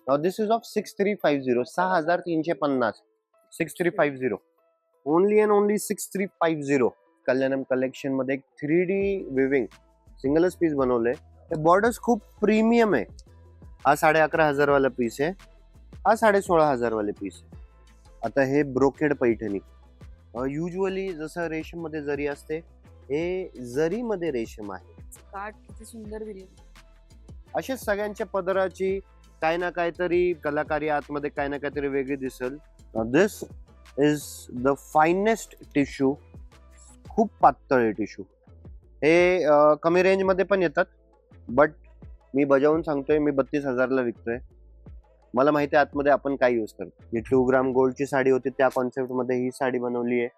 Now this is of 6350, 6350, 6350, only and only 6350. Kalyanam collection मध्ये एक 3D viewing सिंगलच piece बनवलंय. हे बॉर्डर्स खूप प्रीमियम आहे. हा 11,500 वाला पीस आहे, हा 16,500 वाले पीस आहे. आता हे ब्रोकेड पैठणी, युजली जसं रेशम मध्ये जरी असते, हे जरी मध्ये रेशम आहे. काठ किती सुंदर दिली. अशा सगळ्यांच्या पदराची काय ना काहीतरी कलाकारी आतमध्ये काय ना काहीतरी वेगळी दिसेल. दिस इज द फायनेस्ट टिश्यू. खूप पातळ आहे टिश्यू. हे कमी रेंज मध्ये पण येतात, बट मी बजावून सांगतोय, मी 32,000ला विकतोय. मला माहिती आहे आतमध्ये आपण काय यूज करतो. ही 2 ग्राम गोल्डची साडी होती, त्या कॉन्सेप्ट मध्ये ही साडी बनवली आहे.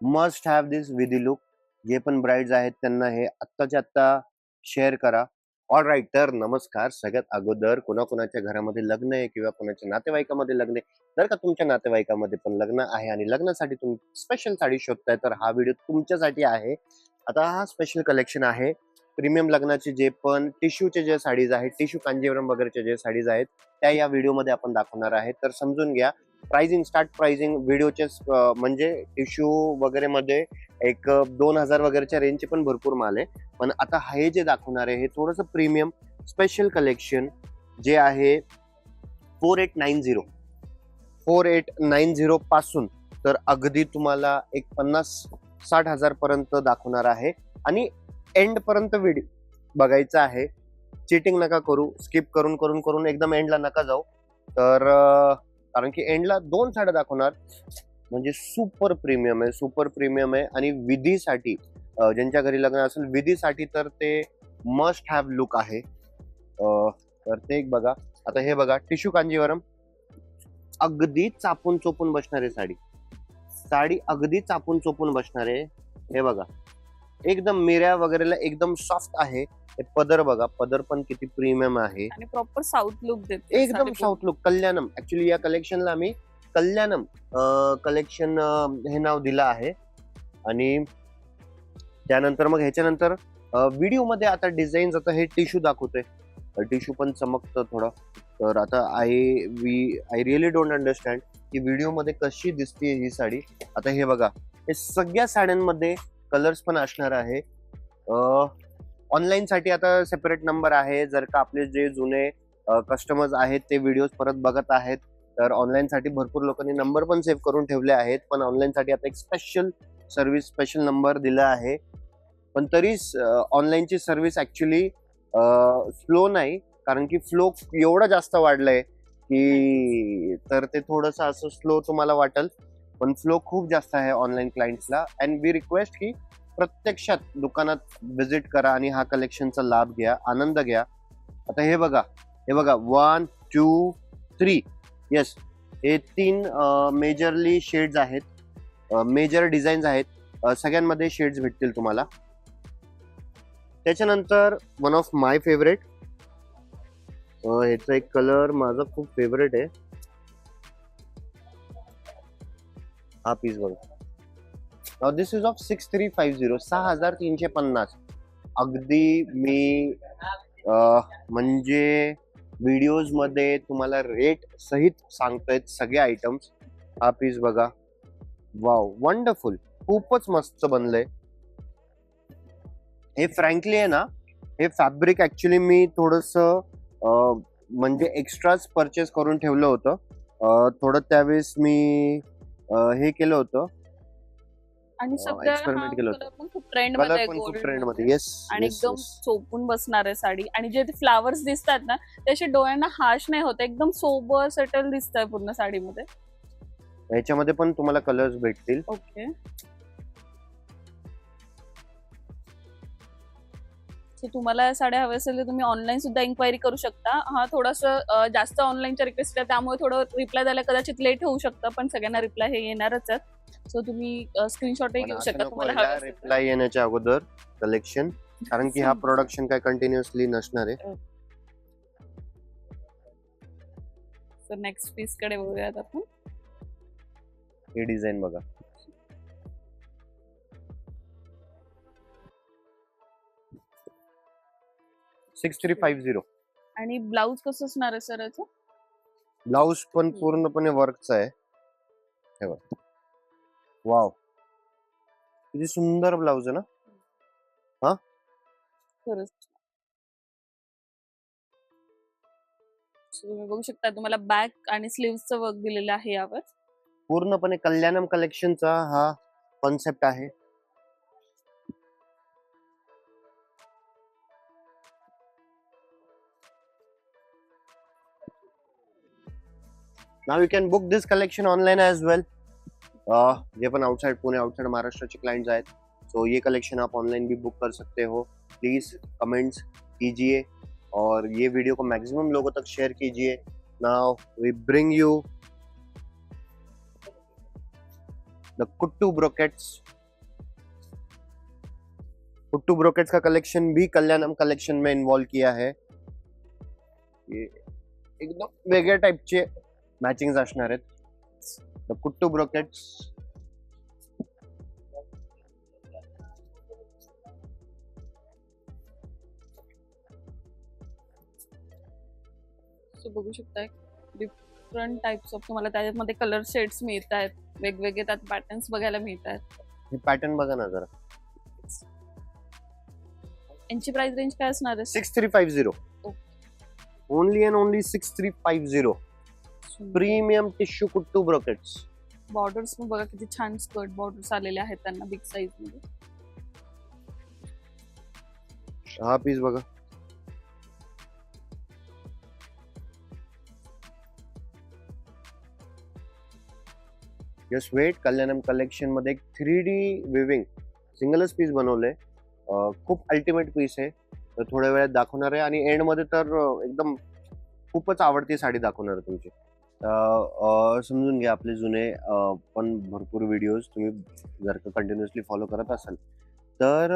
मस्ट हॅव दिस विदी लुक. जे पण ब्राइड्स आहेत त्यांना हे आत्ताच्या आत्ता शेअर करा. ऑल राईट, तर नमस्कार. सगळ्यात अगोदर कोणाकोणाच्या घरामध्ये लग्न आहे किंवा कोणाच्या नातेवाईकामध्ये लग्न आहे, जर का तुमच्या नातेवाईकामध्ये पण लग्न आहे आणि लग्नासाठी तुम्ही स्पेशल साडी शोधताय, तर हा व्हिडिओ तुमच्यासाठी आहे. आता हा स्पेशल कलेक्शन आहे प्रीमियम लग्नाचे. जे पण टिश्यूचे जे साडीज आहेत, टिश्यू कांजीवरम वगैरेचे जे साडीज आहेत, त्या या व्हिडिओमध्ये आपण दाखवणार आहे. तर समजून घ्या. प्राइसिंग, स्टार्ट प्राइसिंग व्हिडिओचे म्हणजे टिश्यू वगैरे मध्ये एक 2,000 वगैरेच्या रेंजचे पण भरपूर माल आहे. पण आता हे जे दाखवणार आहे हे थोडंसं प्रीमियम स्पेशल कलेक्शन जे आहे 4890, 4890 पासून तर अगदी तुम्हाला एक 50-60 हजार पर्यंत दाखवणार आहे. आणि एंड पर्यंत व्हिडिओ बघायचा आहे. चिटिंग नका करू, स्किप करून करून करून एकदम एंडला नका जाऊ. तर कारण की एंडला 2 साड्या दाखवणार, म्हणजे सुपर प्रीमियम आहे, सुपर प्रीमियम आहे. आणि विधीसाठी ज्यांच्या घरी लग्न असेल विधीसाठी तर ते मस्ट हॅव लुक आहे. तर ते एक बघा. आता हे बघा, टिश्यू कांजीवरम, अगदी चापून चोपून बसणारे साडी. साडी अगदी चापून चोपून बसणारे. हे बघा, एकदम मिऱ्या वगैरेला एकदम सॉफ्ट आहे. हे पदर बघा, पदर पण किती प्रीमियम आहे आणि प्रॉपर साऊथ लुक देते. एकदम साऊथ लुक. कल्याणम, ऍक्च्युली या कलेक्शनला आम्ही कल्याणम कलेक्शन हे नाव दिलं आहे. आणि त्यानंतर मग ह्याच्यानंतर व्हिडिओ मध्ये आता डिझाईन्स, आता हे टिश्यू दाखवतोय, टिश्यू पण चमकतं थोडं. तर आता आय रिअली डोंट अंडरस्टँड की व्हिडिओ मध्ये कशी दिसते ही साडी. आता हे बघा, हे सगळ्या साड्यांमध्ये कलर्स पण असणार आहे. ऑनलाईन साठी आता सेपरेट नंबर आहे. जर का आपले जे जुने कस्टमर्स आहेत ते व्हिडिओज परत बघत आहेत, तर ऑनलाईन साठी भरपूर लोकांनी नंबर पण सेव्ह करून ठेवले आहेत. पण ऑनलाईन साठी आता एक स्पेशल सर्व्हिस, स्पेशल नंबर दिला आहे. पण तरी ऑनलाईनची सर्व्हिस ऍक्च्युली स्लो नाही, कारण की फ्लो एवढा जास्त वाढलाय की तर ते थोडंसं असं स्लो तुम्हाला वाटेल, पण फ्लो खूप जास्त आहे ऑनलाईन क्लायंट्सला. अँड वी रिक्वेस्ट की प्रत्यक्षात दुकानात व्हिजिट करा आणि हा कलेक्शनचा लाभ घ्या, आनंद घ्या. आता हे बघा, हे बघा, 1 2 3, येस, हे 3 मेजरली शेड्स आहेत, मेजर डिझाईन्स आहेत. सगळ्यांमध्ये शेड्स भेटतील तुम्हाला. त्याच्यानंतर वन ऑफ माय फेवरेट, ह्याचा एक कलर माझा खूप फेवरेट आहे. हा पीस बघा. Now this is of 6350, 6350. अगदी मी म्हणजे व्हिडिओज मध्ये तुम्हाला रेट सहित सांगतोय सगळे आयटम्स. हा पीस बघा, वाव, वंडरफुल, खूपच मस्त बनलंय. हे फ्रँकली आहे ना, हे फॅब्रिक ऍक्च्युली मी थोडस म्हणजे एक्स्ट्राच परचेस करून ठेवलं होतं. थोडं त्यावेळेस मी हे केलं होतं, आणि सध्या एक्सपेरिमेंट केलं होतं. पण खूप ट्रेंड कलर मध्ये पण खूप गोल्ड ट्रेंड मध्ये. येस, आणि एकदम चोपून बसणार आहे साडी. आणि जे फ्लावर्स दिसतात ना, ते असे डोळ्यांना हार्श नाही होत, एकदम सोबर सेटल दिसत आहे पूर्ण साडीमध्ये. ह्याच्यामध्ये पण तुम्हाला कलर्स भेटतील. ओके, सो तुम्हाला साड्या हव्या असेल तर तुम्ही ऑनलाईन सुद्धा इन्क्वायरी करू शकता. हा थोडंसं जास्त ऑनलाईनच्या रिक्वेस्ट आहे, त्यामुळे थोडं रिप्लाय द्यायला कदाचित लेट होऊ शकतं, पण सगळ्यांना रिप्लाय हे येणारच आहे. सो तुम्ही स्क्रीनशॉटही घेऊ शकता तुम्हाला हवं असेल तर. रिप्लाय येण्याच्या अगोदर कलेक्शन, कारण की हा प्रोडक्शन काय कंटिन्युअसली नसणार आहे. सो नेक्स्ट पीस कडे बघूयात आपण. हे डिझाईन बघा, $6350. आणि ब्लाऊज कसं असणार आहे सर याचं? ब्लाउज पण पूर्णपणे वर्कचा आहे. हे बघ, वाव, किती सुंदर ब्लाउज आहे ना. खरंच तुम्ही बघू शकता, तुम्हाला बॅक आणि स्लीव्हचं वर्क दिलेलं आहे यावर. पूर्णपणे कल्याणम कलेक्शनचा हा कॉन्सेप्ट आहे. Now you can book this collection online as well. जे पण आउटसाइड पुणे, आउटसाइड महाराष्ट्राचे क्लाइंट्स आहेत, सो ये कलेक्शन आप ऑनलाइन भी बुक कर सकते हो. प्लीज कमेंट्स कीजिए और ये वीडियो को मैक्सिमम लोगों तक शेयर कीजिए. Now we bring you the Kuttu brocades. Kuttu brocades का कलेक्शन भी कल्याणम कलेक्शन में इन्वॉल्व किया है. ये एकदम वेगळ्या टाइपचे मॅचिंग असणार आहेत. The Kuttu brocades. बघू शकता डिफरंट टाइप्स ऑफ तुम्हाला त्याच्यामध्ये कलर शेड्स मिळत आहेत, वेगवेगळे त्यात पॅटर्न्स बघायला मिळत आहेत. हे पॅटर्न बघा ना जरा. यांची प्राइस रेंज काय असणार आहे? 6350. Only and only 6350. Premium tissue Kuttu brocades. Borders पण बघा किती छान स्कर्ट बॉर्डर्स आलेले आहेत त्यांना बिग साइज मध्ये. हा पीस बघा. Just weight. कल्याणम कलेक्शन मध्ये एक 3D विविंग सिंगलच पीस बनवलंय. खूप अल्टिमेट पीस आहे. तर थोड्या वेळात दाखवणार आहे आणि एंड मध्ये तर एकदम खूपच आवडती साडी दाखवणार आहे तुमची. समजून घ्या, आपले जुने पण भरपूर व्हिडिओज तुम्ही जर का कंटिन्युअसली फॉलो करत असाल तर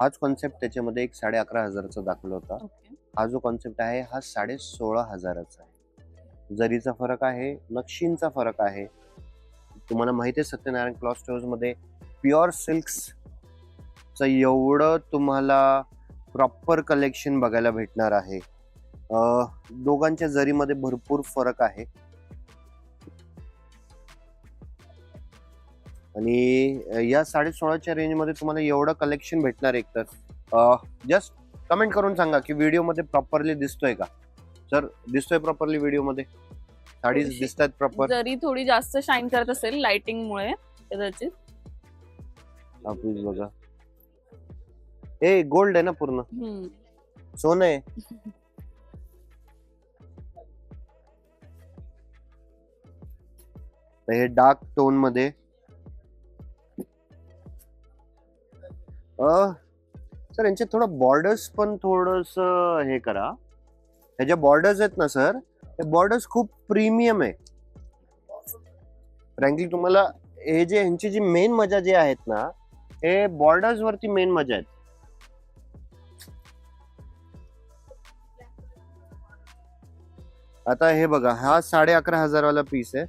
हाच कॉन्सेप्ट त्याच्यामध्ये एक 11,500चा दाखवला होता. हा जो कॉन्सेप्ट आहे हा 16,500चा आहे. जरीचा फरक आहे, नक्षींचा फरक आहे. तुम्हाला माहिती आहे सत्यनारायण क्लॉथ स्टोअर्स मध्ये प्युअर सिल्क्सचं एवढं तुम्हाला प्रॉपर कलेक्शन बघायला भेटणार आहे. दोघांच्या जरीमध्ये भरपूर फरक आहे आणि या 16,500च्या रेंजमध्ये तुम्हाला एवढं कलेक्शन भेटणार. एक तर जस्ट कमेंट करून सांगा की व्हिडिओ मध्ये प्रॉपरली दिसतोय का. सर दिसतोय प्रॉपरली व्हिडिओ मध्ये? साडी दिसतात प्रॉपर? जरी थोडी जास्त शाईन करत असेल लाइटिंग मुळे कदाचित. प्लीज बघा. ए गोल्ड आहे ना पूर्ण, सोनं आहे. हे डार्क टोन मध्ये. सर यांचे थोडं बॉर्डर्स पण थोडस हे करा. हे जे बॉर्डर्स आहेत ना सर, हे बॉर्डर्स खूप प्रीमियम आहे. फ्रँकली तुम्हाला हे जे ह्यांची जी मेन मजा जे आहेत ना, हे बॉर्डर्स वरती मेन मजा आहेत. आता हे बघा, हा 11,500 वाला पीस आहे.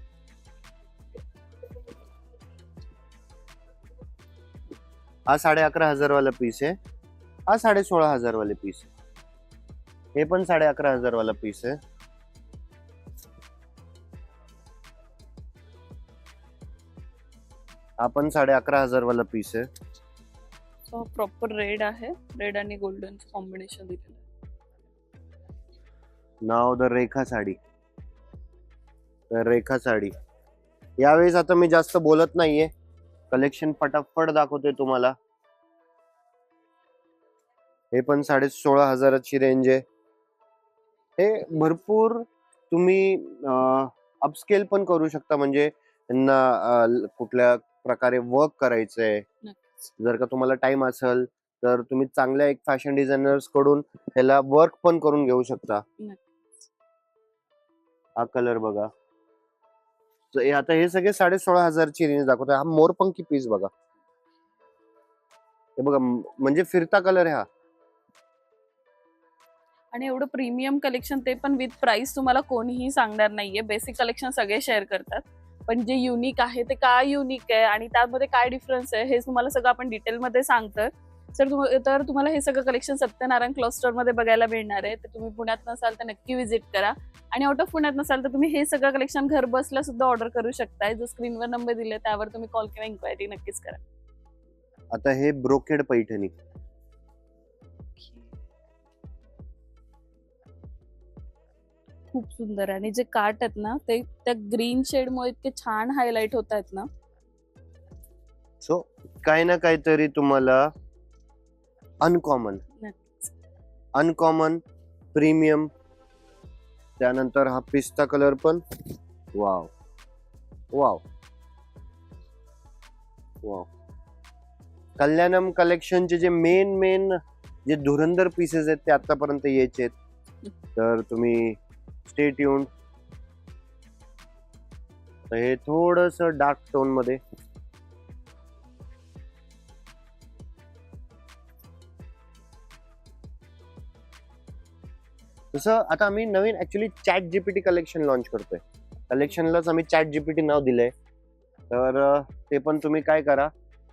हा 11,500 वाला पीस आहे. हा 16,500 वाले पीस आहे. हे पण 11,500 वाला पीस आहे. हा पण 11,500 वाला पीस आहे. प्रॉपर रेड आहे, रेड आणि गोल्डन कॉम्बिनेशन दिलेलं. नाव द रेखा साडी. तर रेखा साडी यावेळेस आता मी जास्त बोलत नाहीये, कलेक्शन फटाफट दाखवतोय तुम्हाला. हे पण 16,500ची रेंज आहे. हे भरपूर तुम्ही अपस्केल पण करू शकता. म्हणजे त्यांना कुठल्या प्रकारे वर्क करायचंय, जर का तुम्हाला टाइम असेल तर तुम्ही चांगल्या एक फॅशन डिझायनर्स कडून त्याला वर्क पण करून घेऊ शकता. हा कलर बघा. आता हे सगळे 16,500ची रेंज दाखवतोय. हा मोरपंखी पीस बघा. हे बघा, म्हणजे फिरता कलर आहे हा. आणि एवढं प्रीमियम कलेक्शन, ते पण विथ प्राइस तुम्हाला कोणीही सांगणार नाहीये. बेसिक कलेक्शन सगळे शेअर करतात, पण जे युनिक आहे ते काय युनिक आहे आणि त्यामध्ये काय डिफरन्स आहे हे तुम्हाला सगळं आपण डिटेल मध्ये सांगतोय. सर तर तुम्हाला हे सगळं कलेक्शन सत्यनारायण क्लॉथ स्टोअर मध्ये बघायला मिळणार आहे. तर तुम्ही पुण्यात नसाल तर नक्की व्हिजिट करा आणि आउट ऑफ पुण्यात नसाल तर तुम्ही हे सगळं कलेक्शन घर बसल्या सुद्धा ऑर्डर करू शकताय. जो स्क्रीनवर नंबर दिले त्यावर तुम्ही कॉल किंवा इन्क्वायरी नक्कीच करा. आता हे ब्रोकेड पैठणी, खूप सुंदर आहे आणि जे काट आहेत ना ते त्या ग्रीन शेड मुळे इतके छान हायलाइट होत आहेत ना. सो काही ना काहीतरी तुम्हाला अनकॉमन प्रीमियम. त्यानंतर हा पिस्ता कलर पण वाव वाव वाव. कल्याणम कलेक्शनचे जे मेन जे धुरंधर पीसेस आहेत ते आतापर्यंत यायचे आहेत, तर तुम्ही स्टे ट्यून्ड. तर हे थोडस डार्क टोन मध्ये, तसं आता आम्ही नवीन actually Chat GPT collection launch करतोय. कलेक्शनलाच आम्ही चॅट जीपीटी नाव दिलंय. तर ते पण तुम्ही काय करा,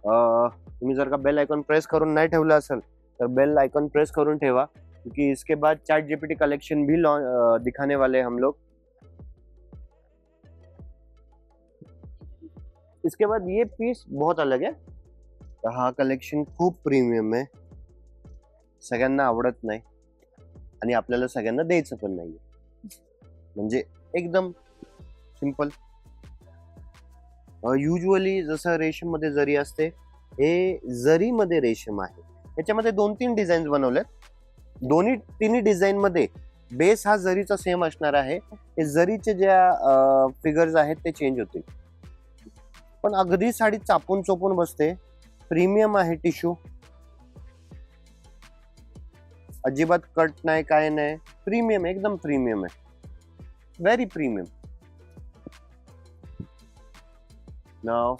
तुम्ही जर का बेल आयकॉन प्रेस करून नाही ठेवलं असेल तर बेल आइकन प्रेस करून ठेवा, क्योंकि इसके बाद चैट जीपीटी कलेक्शन भी दिखाने वाले हैं हम लोग. इसके बाद ये पीस बहुत अलग है. हा कलेक्शन खूप प्रीमियम आहे, सगळ्यांना आवडत नाही आणि आपल्याला सगळ्यांना द्यायचं पण नाहीये. म्हणजे एकदम सिंपल. युजली जसं रेशम मध्ये जरी असते, हे जरी मध्ये रेशम आहे. याच्यामध्ये 2-3 डिझाईन्स बनवलेत. तिन्ही डिझाईन मध्ये बेस हा जरीचा सेम असणार आहे. हे जरीचे ज्या फिगर्स आहेत ते चेंज होतील, पण अगदी साडी चापून चोपून बसते. प्रीमियम आहे टिश्यू, अजिबात कट नाही, काय नाही. प्रीमियम, एकदम प्रीमियम आहे, व्हेरी प्रीमियम. नाव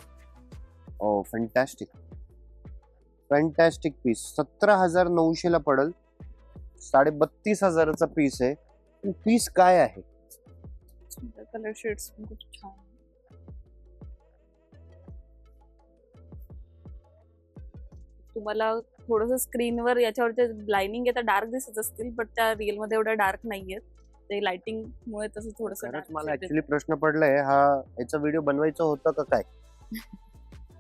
ओ फॅन्टॅस्टिक पीस. 17,900 ला पडल. 32,500चा पीस आहे. पीस काय आहे, कलर शेड्स पण खूप छान. तुम्हाला थोडस स्क्रीनवर याच्यावरचे लाइनिंग आहे डार्क दिसत असतील, बट त्या रिअल मध्ये एवढ्या डार्क नाहीयेत. ते लाइटिंग मुळे तसं थोडस. मला ऍक्च्युली प्रश्न पडलाय, याचा व्हिडिओ बनवायचं होतं का काय?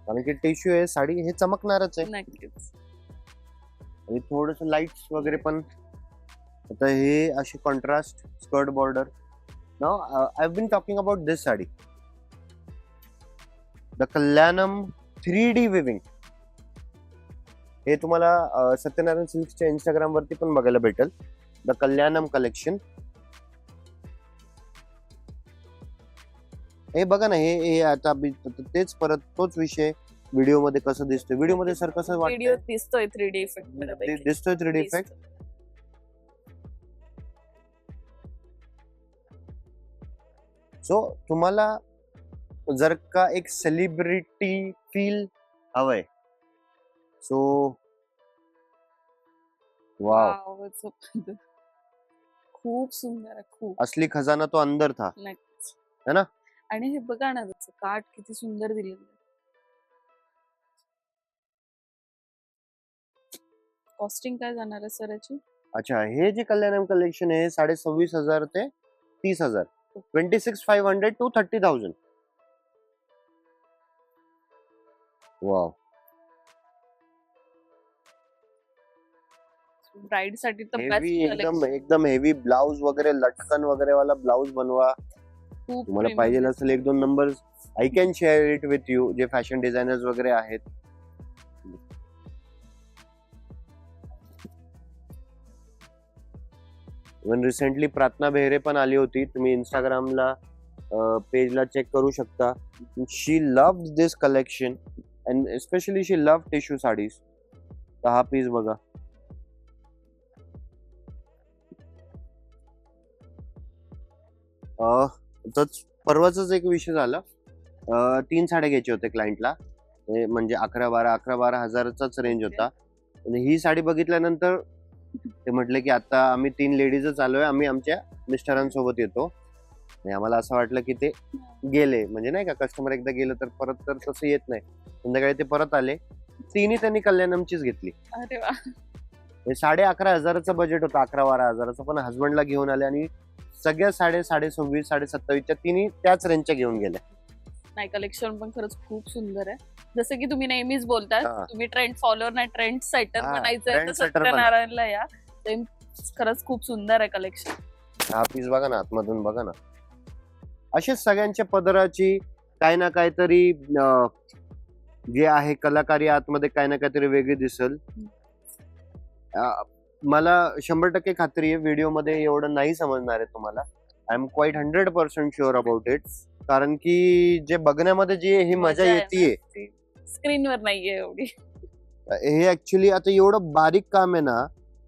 कारण की टिश्यू आहे, साडी हे चमकणारच आहे नक्कीच. आणि थोडस लाईट्स वगैरे पण. आता हे अशी contrast skirt border. Now I have been talking about this sari, the Kalyanam 3D weaving. हे तुम्हाला सत्यनारायण सिल्क्सच्या इंस्टाग्राम वरती पण बघायला भेटेल, द कल्याणम कलेक्शन. हे बघा ना, हे आता तेच परत तोच विषय. व्हिडिओ मध्ये कसं दिसतोय, व्हिडिओ मध्ये सर कसं व्हिडिओ दिसतोय 3D इफेक्ट दिसतोय 3D इफेक्ट. सो तुम्हाला जर का एक सेलिब्रिटी फील हवंय, सो वाव, खूप सुंदर आहे, खूप. असली खजाना तो अंदर था, नक्कीच है ना. आणि हे बघा ना, त्याचं काठ किती सुंदर दिलेलं आहे. कॉस्टिंग काय जाणार आहे सर याची? अच्छा, हे जे कल्याणम कलेक्शन आहे 26,500 ते 30,000. 26,500 to 30,000. वाव. ब्राइड साठी तर हेवी, एकदम हेवी ब्लाउज वगैरे, लटकन वगैरे वाला ब्लाउज बनवा. तुम्हाला पाहिजे असेल 1-2 number I can share it with you, जे फॅशन डिझायनर्स वगैरे आहेत. इवन रिसेंटली प्रार्थना बेहरे पण आली होती, तुम्ही इंस्टाग्रामला पेजला चेक करू शकता. She loved this collection and especially she loved tissue saris. तर हा पीस बघा, परवाचाच एक विषय झाला. 3 साड्या घ्यायच्या होत्या क्लायंटला, म्हणजे 11-12 हजाराचाच रेंज होता. आणि ही साडी बघितल्यानंतर ते म्हटले की आता आम्ही 3 लेडीजच आलोय, आम्ही आमच्या मिस्टरांसोबत येतो. आणि आम्हाला असं वाटलं की ते गेले, म्हणजे नाही का, कस्टमर एकदा गेलं तर परत तर तसं येत नाही. संध्याकाळी ते परत आले तिन्ही त्यांनी कल्याणमचीच घेतली. अरे वा. हे 11,500चं बजेट होतं, 11-12,000चं, पण हसबंडला घेऊन आले आणि सगळ्या साडे 26,500 27,000च्या तिन्ही त्याच रेंजच्या घेऊन गेल्या. नाही, कलेक्शन पण खरंच खूप सुंदर आहे. जसं की तुम्ही नेहमीच बोलता, हा. तुम्ही ट्रेंड फॉलोअर नाही ट्रेंड सेटर हा, बनायचंय, trend तर setter बना. सत्यनारायणला या. ते खरंच खूप सुंदर आहे कलेक्शन. हा पीस बघा ना, आतमधून बघा ना. अशीच सगळ्यांच्या पदराची काही ना काहीतरी जे आहे कलाकारी आतमध्ये काही ना काहीतरी वेगळी दिसल. मला 100% खात्री आहे व्हिडिओ मध्ये एवढं नाही समजणार आहे तुम्हाला. I am quiet 100% sure about it. कारण की जे बघण्यामध्ये जी ही मजा येते स्क्रीनवर नाहीये एवढी. हे ऍक्च्युली आता एवढं बारीक काम आहे ना.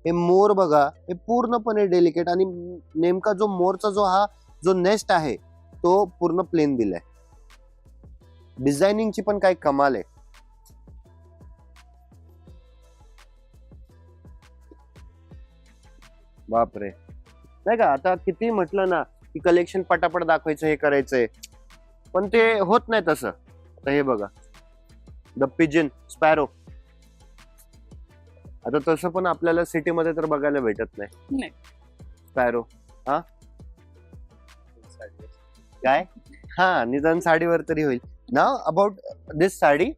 हे मोर बघा, हे पूर्णपणे डेलिकेट आणि नेमका जो मोरचा जो नेस्ट आहे तो पूर्ण प्लेन दिलाय. डिझायनिंगची पण काही कमाल आहे. बापरे, नाही का, आता किती म्हटलं ना की कलेक्शन पटापट दाखवायचं, हे करायचंय, पण ते होत नाही तसं. आता हे बघा, द पिजन स्पॅरो. आता तसं पण आपल्याला सिटीमध्ये तर बघायला भेटत नाही. स्पॅरो हा काय, हा निदान साडीवर तरी होईल. नाव अबाउट दिस साडी,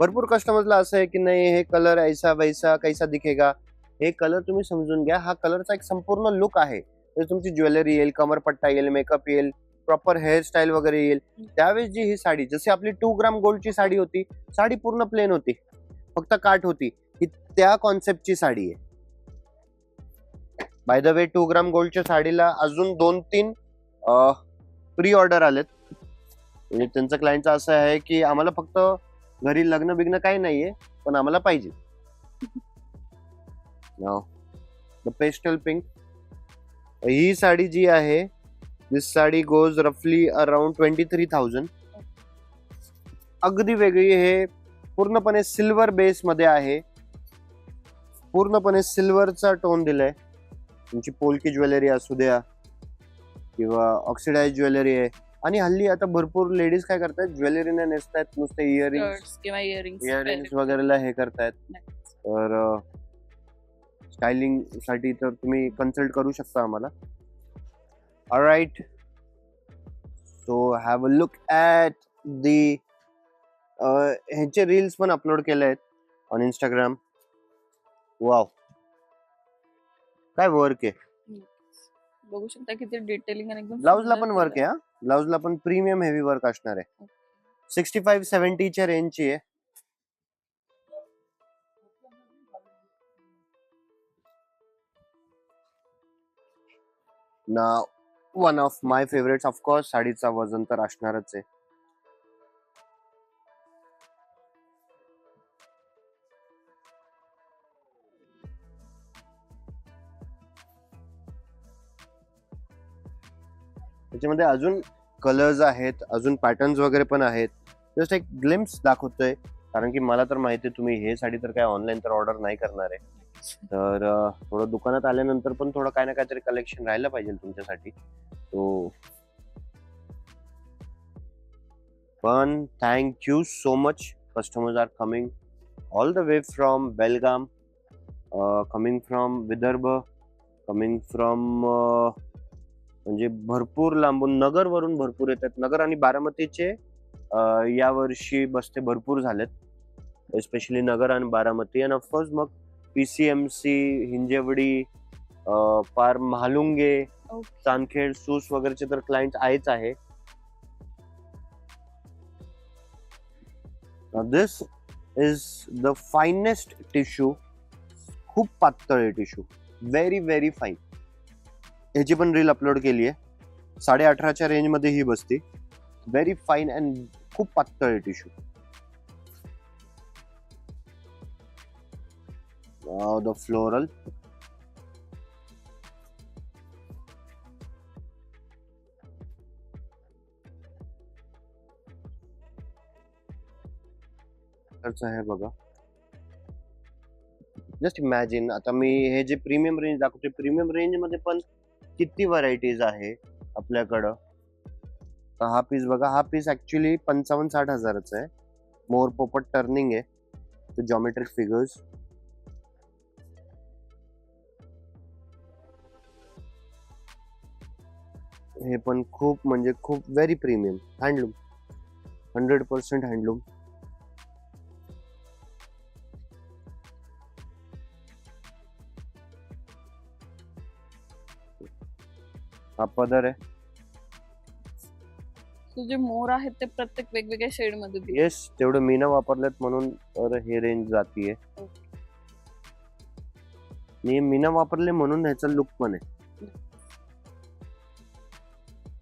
भरपूर कस्टमर्सला असं आहे की नाही हे कलर ऐसा वैसा कैसा दिखेगा. हे कलर तुम्ही समजून घ्या, हा कलरचा एक संपूर्ण लुक आहे. तुमची ज्वेलरी येईल, कमरपट्टा येईल, मेकअप येईल, प्रॉपर हेअरस्टाईल वगैरे येईल. त्यावेळेस जी ही साडी, जशी आपली 2 ग्राम गोल्डची साडी होती, साडी पूर्ण प्लेन होती, फक्त काठ होती, ही त्या कॉन्सेप्टची साडी आहे. बाय द वे 2 ग्राम गोल्डच्या साडीला अजून 2-3 प्री ऑर्डर आलेत. म्हणजे त्यांचं क्लायंटचं असं आहे की आम्हाला फक्त घरी लग्न बिग्न काही नाहीये, पण आम्हाला पाहिजे. नाव द पेस्टल पिंक. ही साडी जी आहे, दिस साडी गोज रफली अराउंड 23,000. अगदी वेगळी, हे पूर्णपणे सिल्वर बेस मध्ये आहे, पूर्णपणे सिल्वरचा टोन दिलाय. तुमची पोलकी ज्वेलरी असू द्या किंवा ऑक्सिडाइज ज्वेलरी आहे. आणि हल्ली आता भरपूर लेडीज काय करतात, ज्वेलरी नाही नेसतात, नुसते इयरिंग्स किंवा इयरिंग्स वगैरेला हे करतायत. तर स्टायलिंग साठी तर तुम्ही कन्सल्ट करू शकता आम्हाला. Alright, so have a look at the ह्याचे रील्स पण अपलोड केले आहेत ऑन इंस्टाग्राम. वाव, काय वर्क आहे. बघू शकता किती डिटेलिंग आणि एकदम ब्लाउजला पण वर्क आहे. हा, ब्लाउजला पण प्रीमियम हेवी वर्क असणार आहे. 65-70च्या रेंजची आहे. ना one of my favourites. Of course साडीचा वजन तर असणारच आहे. त्याच्यामध्ये अजून कलर्स आहेत, अजून पॅटर्न्स वगैरे पण आहेत. जस्ट एक ग्लिम्स दाखवतोय, कारण की मला तर माहिती आहे तुम्ही हे साडी तर काय ऑनलाईन तर ऑर्डर नाही करणार आहे. तर थोडं दुकानात आल्यानंतर पण थोडं काय ना काहीतरी कलेक्शन राहिलं पाहिजे तुमच्यासाठी. तो पण thank you so much. Customers are coming all the way from Belgaum, coming from Vidarbha, coming from म्हणजे भरपूर लांबून, नगर वरून भरपूर येतात. नगर आणि बारामतीचे यावर्षी बस्ते भरपूर झालेत, एस्पेशली नगर आणि बारामती. आणि ऑफकोर्स मग PCMC, हिंजेवडी, पार महालुंगे, चांदखेड, सूस वगैरेचे तर क्लायंट आहेच आहे. This is the finest tissue. खूप पातळ आहे टिश्यू, व्हेरी व्हेरी फाईन. ह्याची पण रील अपलोड केली आहे. 18,500च्या रेंज मध्ये ही बसते. व्हेरी फाईन अँड खूप पातळ आहे टिश्यू. The floral. आहे बघा. जस्ट इमॅजिन, आता मी हे जे प्रीमियम रेंज दाखवते, प्रीमियम रेंज मध्ये पण किती व्हरायटीज आहे आपल्याकडं. हा पीस बघा, हा पीस ऍक्च्युली 55-60 हजाराचा आहे. मोर पोपट टर्निंग आहे. The geometric figures. हे पण खूप म्हणजे खूप व्हेरी प्रीमियम हँडलूम, 100% हँडलूम. हा पदर आहे. So जे मोर आहेत ते प्रत्येक वेगवेगळ्या शेड मध्ये दिले. येस, तेवढं मीना वापरलेत म्हणून तर हे रेंज जातीये. मी मीना वापरले म्हणून ह्याचा लुक पण आहे.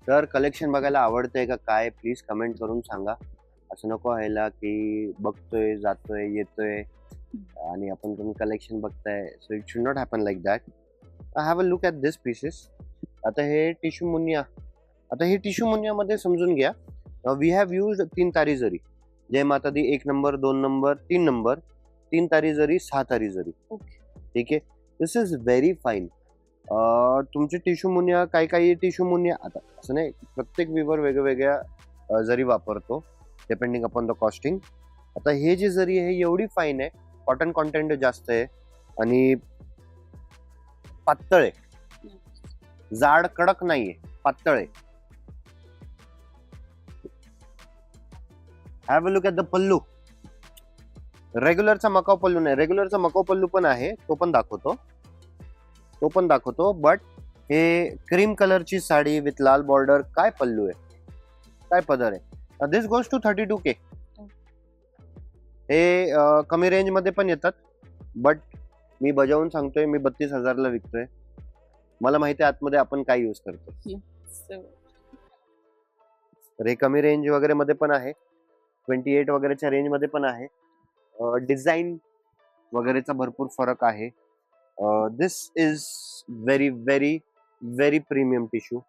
तर कलेक्शन बघायला आवडतंय का काय, प्लीज कमेंट करून सांगा. असं नको व्हायला की बघतोय जातोय येतोय आणि आपण तुम्ही कलेक्शन बघताय. So it should not happen like that. I have a look at this pieces. आता हे टिश्यू मुनिया. आता हे टिश्यू मुनियामध्ये समजून घ्या, वी हॅव यूज 3 तारी जरी. जय माता दी 1 नंबर 2 नंबर 3 नंबर, 3 तारी जरी 6 तारी जरी. ठीक आहे. This is very fine. तुमचे टिश्यू मुनिया काही टिश्यू मुनिया, आता असं नाही प्रत्येक विवर वेगवेगळ्या जरी वापरतो डिपेंडिंग अपॉन द कॉस्टिंग. आता हे जे जरी आहे एवढी फाईन आहे, कॉटन कॉन्टेंट जास्त आहे आणि पातळ आहे, जाड कडक नाहीये, पातळ आहे. Have a look at the pallu. रेग्युलरचा मकाव पल्लू नाही, रेग्युलरचा मकाव पल्लू पण आहे, तो पण दाखवतो. बट हे क्रीम कलरची साडी विथ लाल बॉर्डर, काय पल्लू आहे, काय पदर आहे. दिस गोज टू 32K. हे कमी रेंज मध्ये पण येतात, बट मी बजावून सांगतोय, मी 32,000ला विकतोय. मला माहिती आहे आतमध्ये आपण काय यूज करतो. तर हे कमी रेंज वगैरे मध्ये पण आहे, 28 वगैरेच्या रेंज मध्ये पण आहे. डिझाईन वगैरेचा भरपूर फरक आहे. This is very very very premium tissue.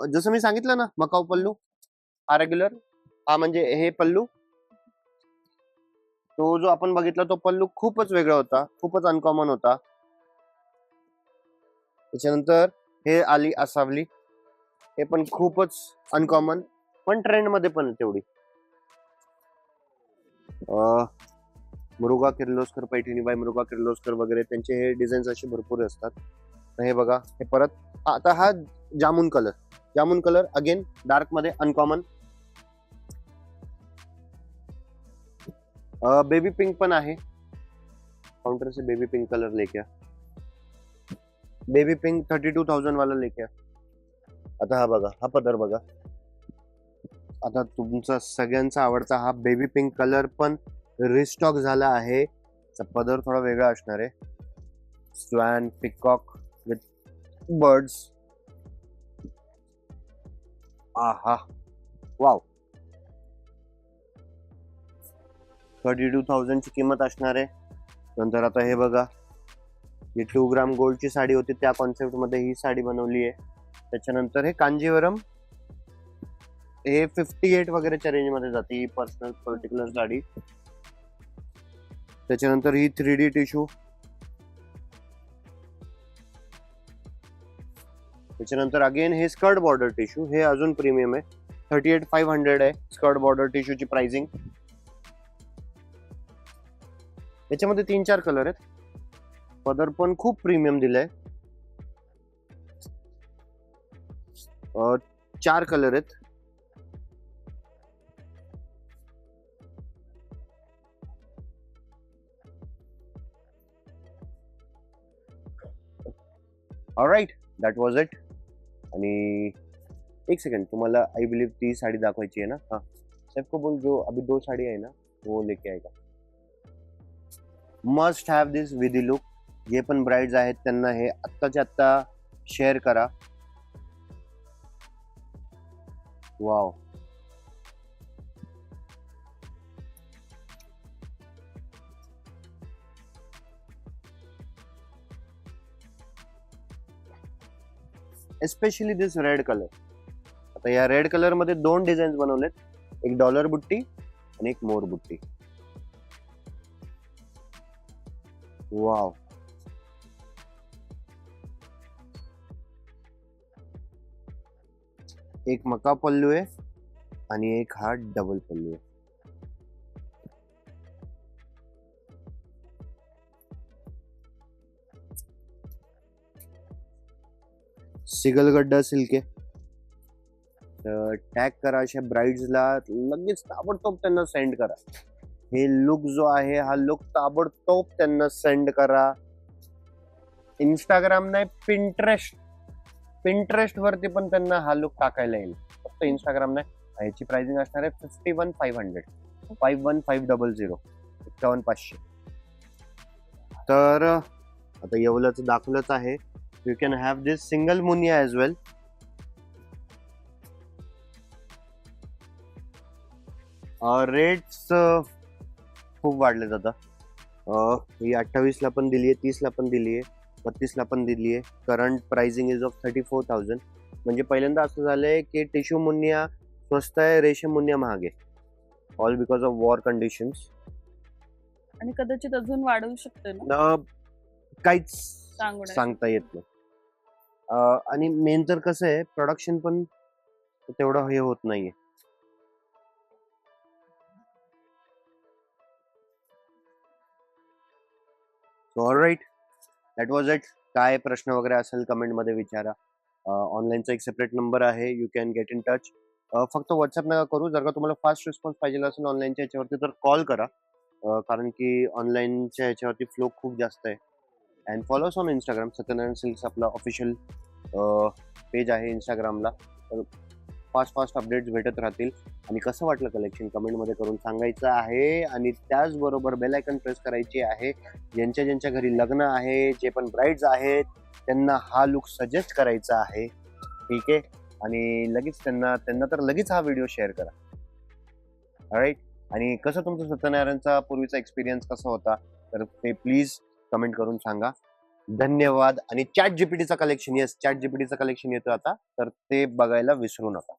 जसं मी सांगितलं ना, मकाऊ पल्लू हा रेग्युलर, हा म्हणजे हे पल्लू. तो जो आपण बघितला तो पल्लू खूपच वेगळा होता, खूपच अनकॉमन होता. त्याच्यानंतर हे आली आसावली, हे पण खूपच अनकॉमन, पण ट्रेंड मध्ये पण तेवढी. मृगा किर्लोस्कर, पैठणी बाय मृगा किर्लोस्कर वगैरे त्यांचे हे डिझाईन्स असे भरपूर असतात. हे बघा, हे परत आता हा जामुन कलर अगेन डार्क मध्ये अनकॉमन. बेबी पिंक पण आहे, काउंटर से बेबी पिंक कलर लेके आ. बेबी पिंक 32,000 वाला लेके आ. आता हा बघा, हा पदर बघा. आता तुमचा सगळ्यांचा आवडता हा बेबी पिंक कलर पण रिस्टॉक झाला आहे. पदर थोडा वेगळा असणार आहे, स्वॅन पिकॉक विथ बर्ड्स. आहा, वाव. 32,000 ची किंमत असणार आहे. नंतर आता हे बघा, ही 2 ग्राम गोल्डची साडी होती त्या कॉन्सेप्ट मध्ये ही साडी बनवली आहे. त्याच्यानंतर हे कांजीवरम, हे 58 वगैरेच्या रेंज मध्ये जाते ही पर्सनल पर्टिक्युलर साडी. त्याच्यानंतर ही 3D टिश्यू. त्याच्यानंतर अगेन हे स्कर्ट बॉर्डर टिश्यू, हे अजून प्रीमियम आहे. 38,500 आहे स्कर्ट बॉर्डर टिश्यूची प्राइसिंग. याच्यामध्ये 3-4 कलर आहेत. पदर पण खूप प्रीमियम दिलाय. 4 कलर आहेत. Alright, that was it. आणि एक सेकंड, तुम्हाला आई बिलीव ती साडी दाखवायची आहे ना. हाँ, सैफ को बोल जो अभी 2 साड़ी है ना वो लेके आएगा. मस्ट हॅव दिस विदी लुक. जे पण ब्राइड्स आहेत त्यांना हे आत्ताच्या आत्ता शेअर करा. वाव. एस्पेशली दिस रेड कलर. आता या रेड कलर मध्ये 2 डिझाईन्स बनवलेत, एक डॉलर बुट्टी आणि एक मोर बुट्टी. वाव. एक मका पल्लू आहे आणि एक हा डबल पल्लू आहे. सिगलगड्डा सिल्क आहे. तर टॅग करा अशा ब्राईड्सला, लगेच ताबडतोब त्यांना सेंड करा. हे लुक जो आहे हा लुक ताबडतोब त्यांना सेंड करा. इंस्टाग्राम नाही, पिंटरेस्ट वरती पण त्यांना हा लुक टाकायला येईल. फक्त इंस्टाग्राम नाही. ह्याची प्राइसिंग असणार आहे 51,500, 51,500, 51,500. तर आता येवल्याचं दाखवलंच आहे. You can have this single Muniya as well. Rates खूप वाढलेत आता. ही 28ला पण दिली आहे, 30ला पण दिली आहे, 32ला पण दिली आहे. Current pricing is of 34,000. म्हणजे पहिल्यांदा असं झालंय की टिश्यू मुनिया स्वस्त आहे, रेशम मुनिया महाग आहे. All because of war conditions. आणि कदाचित अजून वाढवू शकते ना, काहीच सांगू नाही सांगता येत नाही. आणि मेन तर कसं आहे, प्रोडक्शन पण तेवढं हे होत नाहीये. All right, that was it. काय प्रश्न वगैरे असेल कमेंटमध्ये विचारा. ऑनलाईनचा एक सेपरेट नंबर आहे, you can get in touch. फक्त व्हॉट्सअप नका करू. जर का तुम्हाला फास्ट रिस्पॉन्स पाहिजे असेल ऑनलाईनच्या याच्यावरती तर कॉल करा. कारण की ऑनलाईनच्या याच्यावरती फ्लो खूप जास्त आहे. And follow us on Instagram. Satyanarayan silks आपला ऑफिशियल पेज आहे इंस्टाग्रामला. तर फास्ट अपडेट्स भेटत राहतील. आणि कसं वाटलं कलेक्शन कमेंटमध्ये करून सांगायचं आहे. आणि त्याचबरोबर बेल आयकन प्रेस करायची आहे. ज्यांच्या घरी लग्न आहे, जे पण ब्राईड्स आहेत, त्यांना हा लुक सजेस्ट करायचा आहे. ठीक आहे. आणि लगेच त्यांना तर लगेच हा व्हिडिओ शेअर करा. राईट. आणि कसं तुमचं सत्यनारायणचा पूर्वीचा एक्सपिरियन्स कसा होता तर ते प्लीज कमेंट करून सांगा. धन्यवाद. आणि चॅट जीपीटीचं कलेक्शन, येस, चॅट जीपीटीचं कलेक्शन येतं आता, तर ते बघायला विसरू नका.